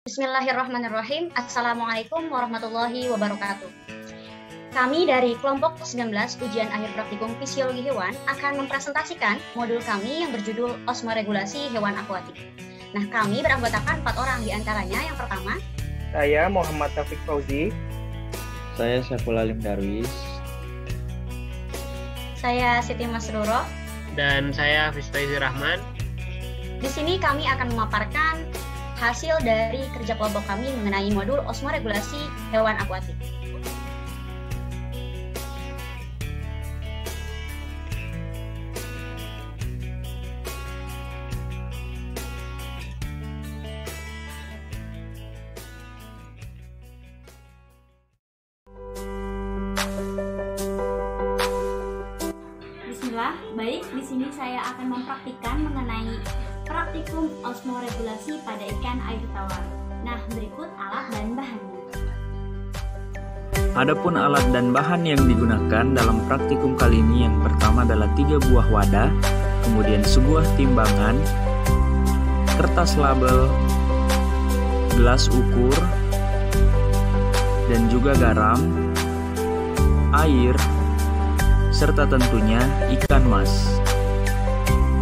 Bismillahirrahmanirrahim. Assalamualaikum warahmatullahi wabarakatuh. Kami dari kelompok 19 ujian akhir praktikum fisiologi hewan akan mempresentasikan modul kami yang berjudul osmoregulasi hewan akuatik. Nah, kami beranggotakan 4 orang, di antaranya yang pertama, saya Muhammad Taufik Fauzi. Saya Saiful Alim Darwis. saya Siti Masruro. Dan saya Faizi Rahman. Di sini kami akan memaparkan hasil dari kerja kelompok kami mengenai modul osmoregulasi hewan akuatik. Bismillah, baik, di sini saya akan mempraktikkan mengenai praktikum osmoregulasi pada ikan air tawar. Nah, berikut alat dan bahannya. Adapun alat dan bahan yang digunakan dalam praktikum kali ini, yang pertama adalah 3 buah wadah, kemudian sebuah timbangan, kertas label, gelas ukur, dan juga garam, air, serta tentunya ikan mas.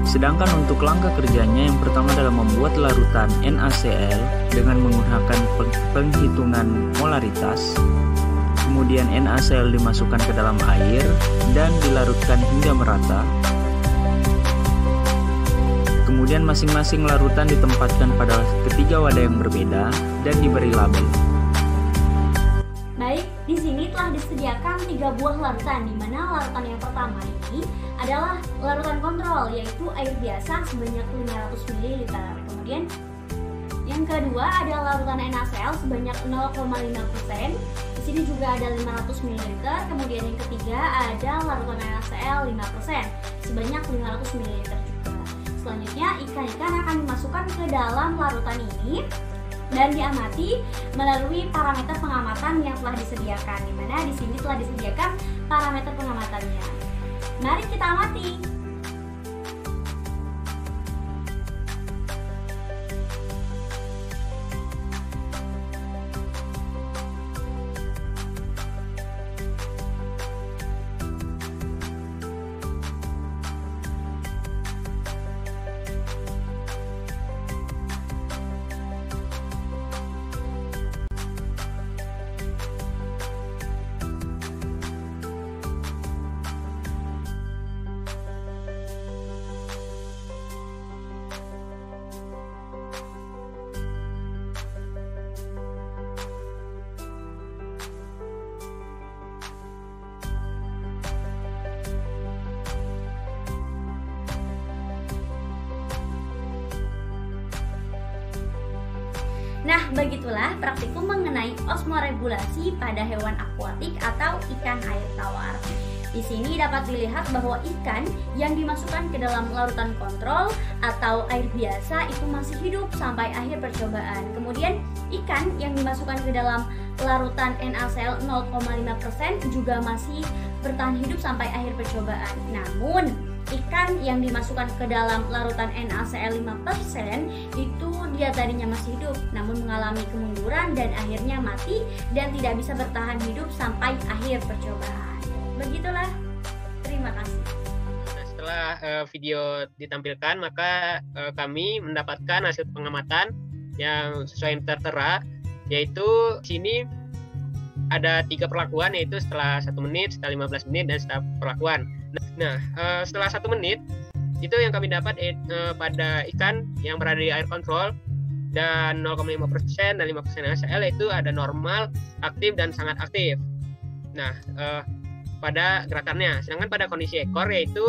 Sedangkan untuk langkah kerjanya, yang pertama adalah membuat larutan NaCl dengan menggunakan penghitungan molaritas. Kemudian NaCl dimasukkan ke dalam air dan dilarutkan hingga merata. Kemudian masing-masing larutan ditempatkan pada ketiga wadah yang berbeda dan diberi label. Baik, di sini telah disediakan 3 buah larutan, di mana larutan yang pertama ini adalah larutan kontrol, yaitu air biasa sebanyak 500 ml. Kemudian yang kedua adalah larutan NaCl sebanyak 0,5%. Di sini juga ada 500 ml. Kemudian yang ketiga ada larutan NaCl 5% sebanyak 500 ml juga. Selanjutnya ikan-ikan akan dimasukkan ke dalam larutan ini dan diamati melalui parameter pengamatan yang telah disediakan, di mana di sini telah disediakan parameter pengamatannya. Mari kita amati. Nah, begitulah praktikum mengenai osmoregulasi pada hewan akuatik atau ikan air tawar. Di sini dapat dilihat bahwa ikan yang dimasukkan ke dalam larutan kontrol atau air biasa itu masih hidup sampai akhir percobaan. Kemudian ikan yang dimasukkan ke dalam larutan NaCl 0,5% juga masih bertahan hidup sampai akhir percobaan. Namun ikan yang dimasukkan ke dalam larutan NaCl 5% itu dia tadinya masih hidup, namun mengalami kemunduran dan akhirnya mati dan tidak bisa bertahan hidup sampai akhir percobaan. Begitulah, terima kasih. Nah, setelah video ditampilkan, maka kami mendapatkan hasil pengamatan yang sesuai yang tertera, yaitu sini ada 3 perlakuan, yaitu setelah 1 menit, setelah 15 menit, dan setelah perlakuan. Nah, setelah 1 menit itu yang kami dapat pada ikan yang berada di air kontrol dan 0,5% dan 5% NaCl itu ada normal, aktif, dan sangat aktif. Nah, pada gerakannya, sedangkan pada kondisi ekor yaitu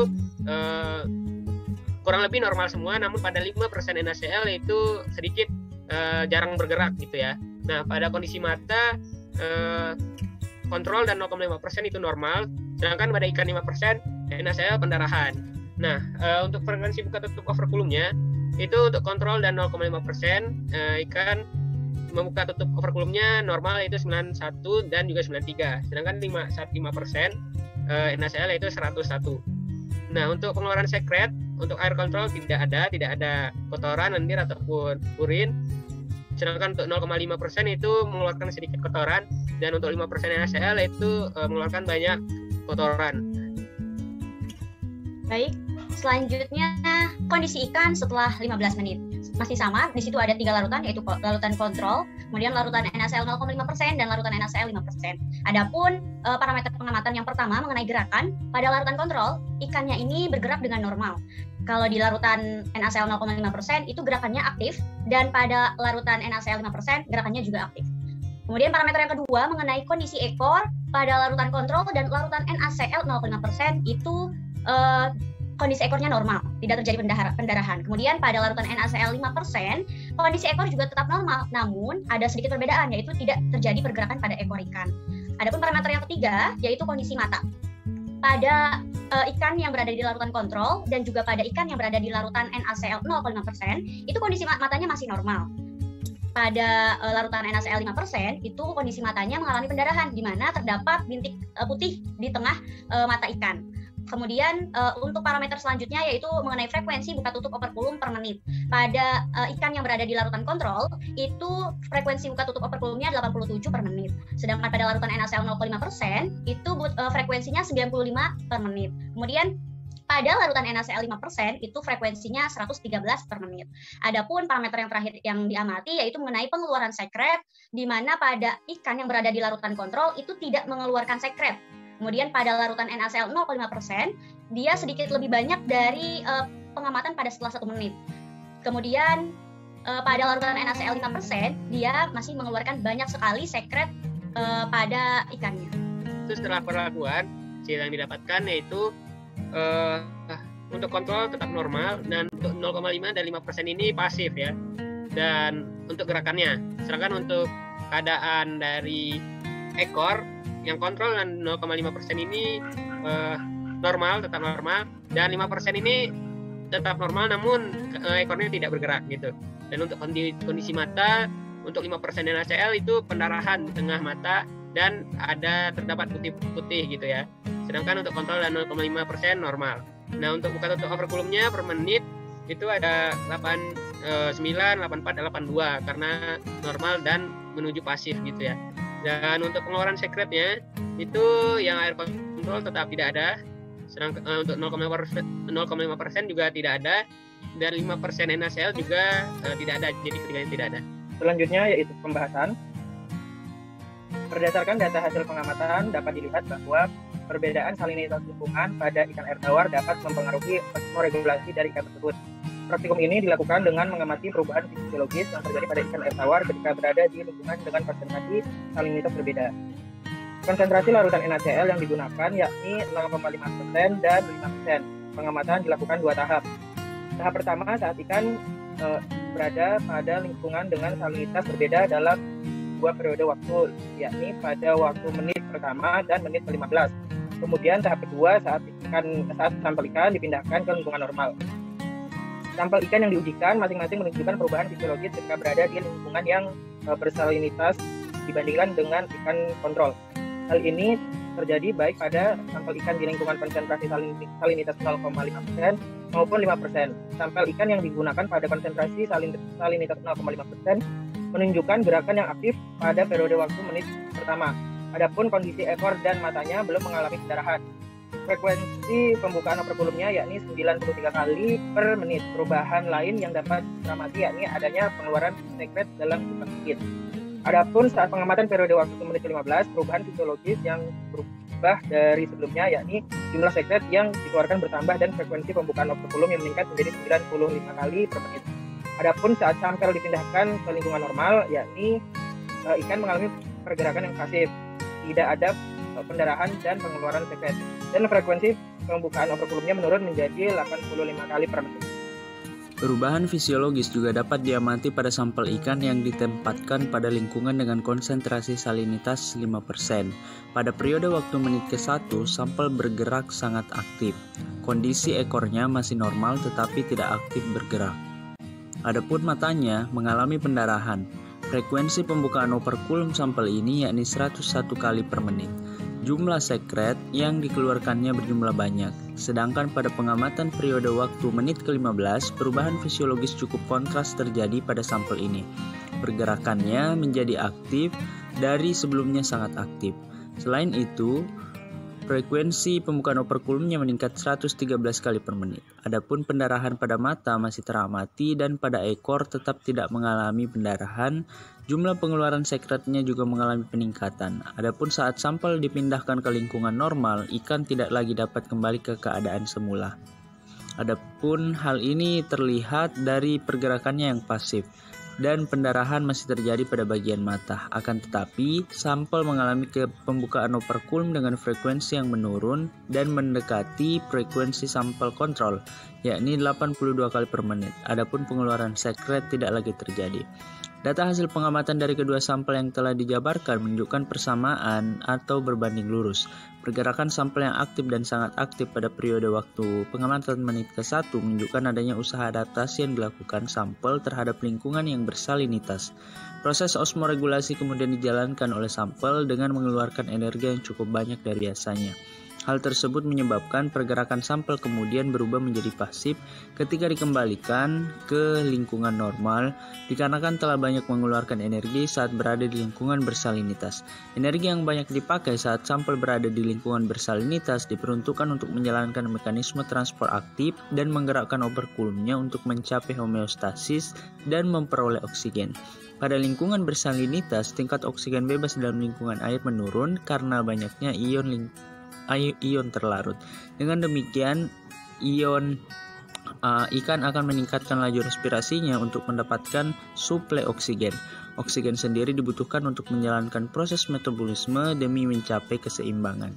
kurang lebih normal semua, namun pada 5% NaCl itu sedikit jarang bergerak gitu ya. Nah, pada kondisi mata kontrol dan 0,5% itu normal, sedangkan pada ikan 5% NaCl pendarahan. Nah, untuk frekuensi buka tutup overkulumnya itu untuk kontrol dan 0,5% ikan membuka tutup overkulumnya normal yaitu 91 dan juga 93, sedangkan 5% NaCl yaitu 101. Nah, untuk pengeluaran sekret untuk air kontrol tidak ada kotoran, lendir ataupun urin. sedangkan untuk 0,5% itu mengeluarkan sedikit kotoran, dan untuk 5% NaCl itu mengeluarkan banyak kotoran. Baik, selanjutnya kondisi ikan setelah 15 menit. Masih sama, di situ ada 3 larutan, yaitu larutan kontrol, kemudian larutan NaCl 0,5% dan larutan NaCl 5%. Adapun parameter pengamatan yang pertama mengenai gerakan, pada larutan kontrol, ikannya ini bergerak dengan normal. Kalau di larutan NaCl 0,5% itu gerakannya aktif, dan pada larutan NaCl 5% gerakannya juga aktif. Kemudian parameter yang kedua mengenai kondisi ekor, pada larutan kontrol dan larutan NaCl 0,5% itu kondisi ekornya normal, tidak terjadi pendarahan. Kemudian pada larutan NaCl 5%, kondisi ekor juga tetap normal, namun ada sedikit perbedaan, yaitu tidak terjadi pergerakan pada ekor ikan. Adapun parameter yang ketiga, yaitu kondisi mata. Pada ikan yang berada di larutan kontrol dan juga pada ikan yang berada di larutan NaCl 0,5%, itu kondisi matanya masih normal. Pada larutan NaCl 5%, itu kondisi matanya mengalami pendarahan, di mana terdapat bintik putih di tengah mata ikan. Kemudian untuk parameter selanjutnya yaitu mengenai frekuensi buka tutup operculum per menit. Pada ikan yang berada di larutan kontrol, itu frekuensi buka tutup operculumnya 87 per menit. Sedangkan pada larutan NaCl 0,5%, itu frekuensinya 95 per menit. Kemudian pada larutan NaCl 5% itu frekuensinya 113 per menit. Adapun parameter yang terakhir yang diamati yaitu mengenai pengeluaran sekret, di mana pada ikan yang berada di larutan kontrol itu tidak mengeluarkan sekret. Kemudian pada larutan NaCl 0,5%, dia sedikit lebih banyak dari pengamatan pada setelah 1 menit. Kemudian pada larutan NaCl 5%, dia masih mengeluarkan banyak sekali sekret pada ikannya. Terus setelah perlakuan, hasil yang didapatkan yaitu untuk kontrol tetap normal, dan untuk 0,5 dan 5% ini pasif ya. Dan untuk gerakannya, sedangkan untuk keadaan dari ekor yang kontrol dan 0,5% ini normal, tetap normal, dan 5% ini tetap normal namun ekornya tidak bergerak gitu. Dan untuk kondisi mata, untuk 5% NaCl itu pendarahan di tengah mata dan terdapat putih-putih gitu ya. Sedangkan untuk kontrol dan 0,5% normal. Nah, untuk buka tutup operculumnya per menit itu ada 89, 84, 82 karena normal dan menuju pasif gitu ya. Dan untuk pengeluaran sekretnya itu yang air kontrol tetap tidak ada, sedangkan untuk 0,5% juga tidak ada, dan 5% NaCl juga tidak ada, jadi ketiganya tidak ada. Selanjutnya yaitu pembahasan. Berdasarkan data hasil pengamatan dapat dilihat bahwa perbedaan salinitas lingkungan pada ikan air tawar dapat mempengaruhi osmoregulasi dari ikan tersebut. Praktikum ini dilakukan dengan mengamati perubahan fisiologis yang terjadi pada ikan air tawar ketika berada di lingkungan dengan konsentrasi salinitas berbeda. Konsentrasi larutan NaCl yang digunakan yakni 0,5% dan 5%. Pengamatan dilakukan 2 tahap. Tahap pertama saat ikan berada pada lingkungan dengan salinitas berbeda dalam 2 periode waktu, yakni pada waktu menit pertama dan menit ke-15. Kemudian tahap kedua saat sampel ikan dipindahkan ke lingkungan normal. Sampel ikan yang diujikan masing-masing menunjukkan perubahan fisiologis ketika berada di lingkungan yang bersalinitas dibandingkan dengan ikan kontrol. Hal ini terjadi baik pada sampel ikan di lingkungan konsentrasi salinitas 0,5% maupun 5%. Sampel ikan yang digunakan pada konsentrasi salinitas 0,5% menunjukkan gerakan yang aktif pada periode waktu menit pertama. Adapun kondisi ekor dan matanya belum mengalami pendarahan. Frekuensi pembukaan operculumnya yakni 93 kali per menit. Perubahan lain yang dapat diamati yakni adanya pengeluaran sekret dalam jumlah sedikit. Adapun saat pengamatan periode waktu menit ke-15, perubahan fisiologis yang berubah dari sebelumnya yakni jumlah sekret yang dikeluarkan bertambah dan frekuensi pembukaan operculum yang meningkat menjadi 95 kali per menit. Adapun saat sampel dipindahkan ke lingkungan normal yakni ikan mengalami pergerakan yang pasif, tidak ada pendarahan dan pengeluaran sekret, dan frekuensi pembukaan operculumnya menurun menjadi 85 kali per menit. Perubahan fisiologis juga dapat diamati pada sampel ikan yang ditempatkan pada lingkungan dengan konsentrasi salinitas 5%. Pada periode waktu menit ke-1, sampel bergerak sangat aktif. Kondisi ekornya masih normal tetapi tidak aktif bergerak. Adapun matanya mengalami pendarahan. Frekuensi pembukaan operculum sampel ini yakni 101 kali per menit. Jumlah sekret yang dikeluarkannya berjumlah banyak. Sedangkan pada pengamatan periode waktu menit ke-15, perubahan fisiologis cukup kontras terjadi pada sampel ini. pergerakannya menjadi aktif dari sebelumnya sangat aktif. Selain itu, frekuensi pembukaan operkulumnya meningkat 113 kali per menit. Adapun pendarahan pada mata masih teramati dan pada ekor tetap tidak mengalami pendarahan. Jumlah pengeluaran sekretnya juga mengalami peningkatan. Adapun saat sampel dipindahkan ke lingkungan normal, ikan tidak lagi dapat kembali ke keadaan semula. Adapun hal ini terlihat dari pergerakannya yang pasif dan pendarahan masih terjadi pada bagian mata. Akan tetapi, sampel mengalami pembukaan operkulum dengan frekuensi yang menurun dan mendekati frekuensi sampel kontrol, yakni 82 kali per menit. Adapun pengeluaran sekret tidak lagi terjadi. Data hasil pengamatan dari kedua sampel yang telah dijabarkan menunjukkan persamaan atau berbanding lurus. Pergerakan sampel yang aktif dan sangat aktif pada periode waktu pengamatan menit ke-1 menunjukkan adanya usaha adaptasi yang dilakukan sampel terhadap lingkungan yang bersalinitas. Proses osmoregulasi kemudian dijalankan oleh sampel dengan mengeluarkan energi yang cukup banyak dari biasanya. Hal tersebut menyebabkan pergerakan sampel kemudian berubah menjadi pasif ketika dikembalikan ke lingkungan normal dikarenakan telah banyak mengeluarkan energi saat berada di lingkungan bersalinitas. Energi yang banyak dipakai saat sampel berada di lingkungan bersalinitas diperuntukkan untuk menjalankan mekanisme transport aktif dan menggerakkan operkulumnya untuk mencapai homeostasis dan memperoleh oksigen. Pada lingkungan bersalinitas, tingkat oksigen bebas dalam lingkungan air menurun karena banyaknya ion terlarut. Dengan demikian, ikan akan meningkatkan laju respirasinya untuk mendapatkan suplai oksigen. Oksigen sendiri dibutuhkan untuk menjalankan proses metabolisme demi mencapai keseimbangan.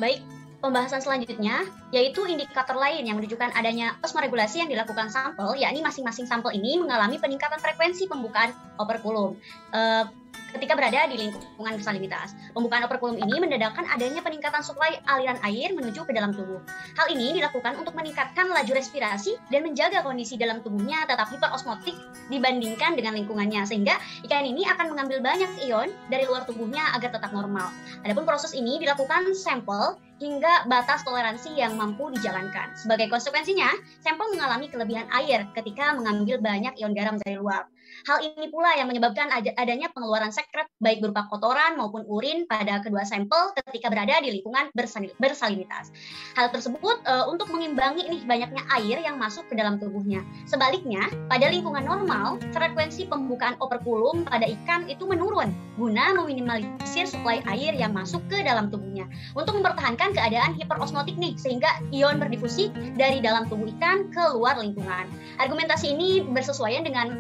Baik, pembahasan selanjutnya yaitu indikator lain yang menunjukkan adanya osmoregulasi yang dilakukan sampel, yakni masing-masing sampel ini mengalami peningkatan frekuensi pembukaan operkulum ketika berada di lingkungan bersalinitas. Pembukaan operkulum ini mendadakkan adanya peningkatan suplai aliran air menuju ke dalam tubuh. Hal ini dilakukan untuk meningkatkan laju respirasi dan menjaga kondisi dalam tubuhnya tetap hiperosmotik dibandingkan dengan lingkungannya, sehingga ikan ini akan mengambil banyak ion dari luar tubuhnya agar tetap normal. Adapun proses ini dilakukan sampel hingga batas toleransi yang mampu dijalankan. Sebagai konsekuensinya, sampel mengalami kelebihan air ketika mengambil banyak ion garam dari luar. Hal ini pula yang menyebabkan adanya pengeluaran sekret baik berupa kotoran maupun urin pada kedua sampel ketika berada di lingkungan bersalinitas. Hal tersebut untuk mengimbangi banyaknya air yang masuk ke dalam tubuhnya. Sebaliknya, pada lingkungan normal, frekuensi pembukaan operkulum pada ikan itu menurun guna meminimalisir suplai air yang masuk ke dalam tubuhnya untuk mempertahankan keadaan hiperosmotik sehingga ion berdifusi dari dalam tubuh ikan ke luar lingkungan. Argumentasi ini bersesuaian dengan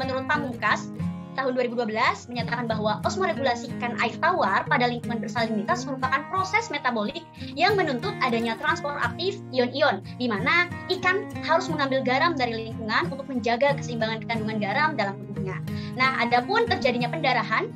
menurut Pamungkas tahun 2012 menyatakan bahwa osmoregulasi ikan air tawar pada lingkungan bersalinitas merupakan proses metabolik yang menuntut adanya transport aktif ion-ion, di mana ikan harus mengambil garam dari lingkungan untuk menjaga keseimbangan kandungan garam dalam tubuhnya. Nah, adapun terjadinya pendarahan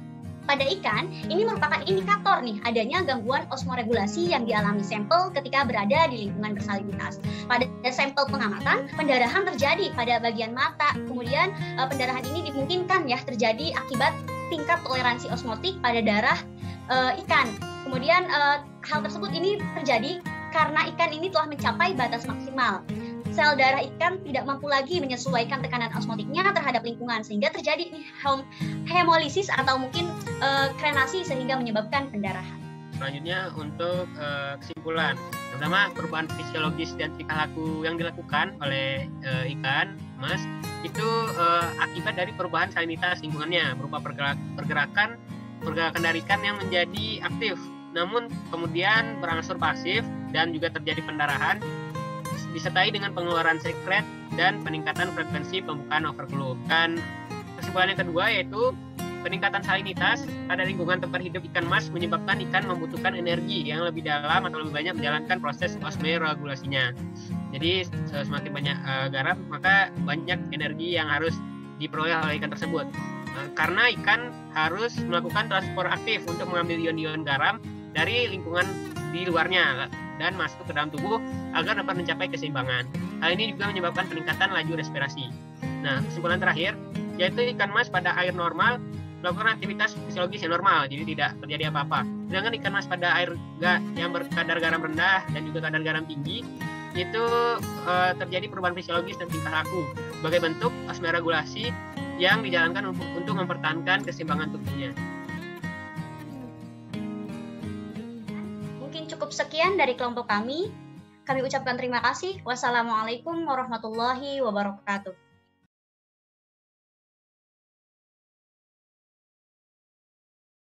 pada ikan, ini merupakan indikator adanya gangguan osmoregulasi yang dialami sampel ketika berada di lingkungan bersalinitas. Pada sampel pengamatan, pendarahan terjadi pada bagian mata. Kemudian pendarahan ini dimungkinkan terjadi akibat tingkat toleransi osmotik pada darah ikan. Kemudian hal tersebut ini terjadi karena ikan ini telah mencapai batas maksimal. Sel darah ikan tidak mampu lagi menyesuaikan tekanan osmotiknya terhadap lingkungan, sehingga terjadi hemolisis atau mungkin krenasi sehingga menyebabkan pendarahan. Selanjutnya untuk kesimpulan, pertama perubahan fisiologis dan tingkah laku yang dilakukan oleh ikan mas itu akibat dari perubahan salinitas lingkungannya berupa pergerakan dari ikan yang menjadi aktif, namun kemudian berangsur pasif dan juga terjadi pendarahan disertai dengan pengeluaran sekret dan peningkatan frekuensi pembukaan operkulum. Dan kesimpulan yang kedua yaitu peningkatan salinitas pada lingkungan tempat hidup ikan mas menyebabkan ikan membutuhkan energi yang lebih dalam atau lebih banyak menjalankan proses osmoregulasinya. Jadi semakin banyak garam, maka banyak energi yang harus diperoleh oleh ikan tersebut. Karena ikan harus melakukan transport aktif untuk mengambil ion-ion garam dari lingkungan di luarnya dan masuk ke dalam tubuh agar dapat mencapai keseimbangan. Hal ini juga menyebabkan peningkatan laju respirasi. Nah, kesimpulan terakhir yaitu ikan mas pada air normal melakukan aktivitas fisiologis yang normal, jadi tidak terjadi apa-apa. Sedangkan ikan mas pada air yang berkadar garam rendah dan juga kadar garam tinggi itu terjadi perubahan fisiologis dan tingkah laku sebagai bentuk osmoregulasi yang dijalankan untuk mempertahankan keseimbangan tubuhnya. Mungkin cukup sekian dari kelompok kami. Kami ucapkan terima kasih. Wassalamualaikum warahmatullahi wabarakatuh.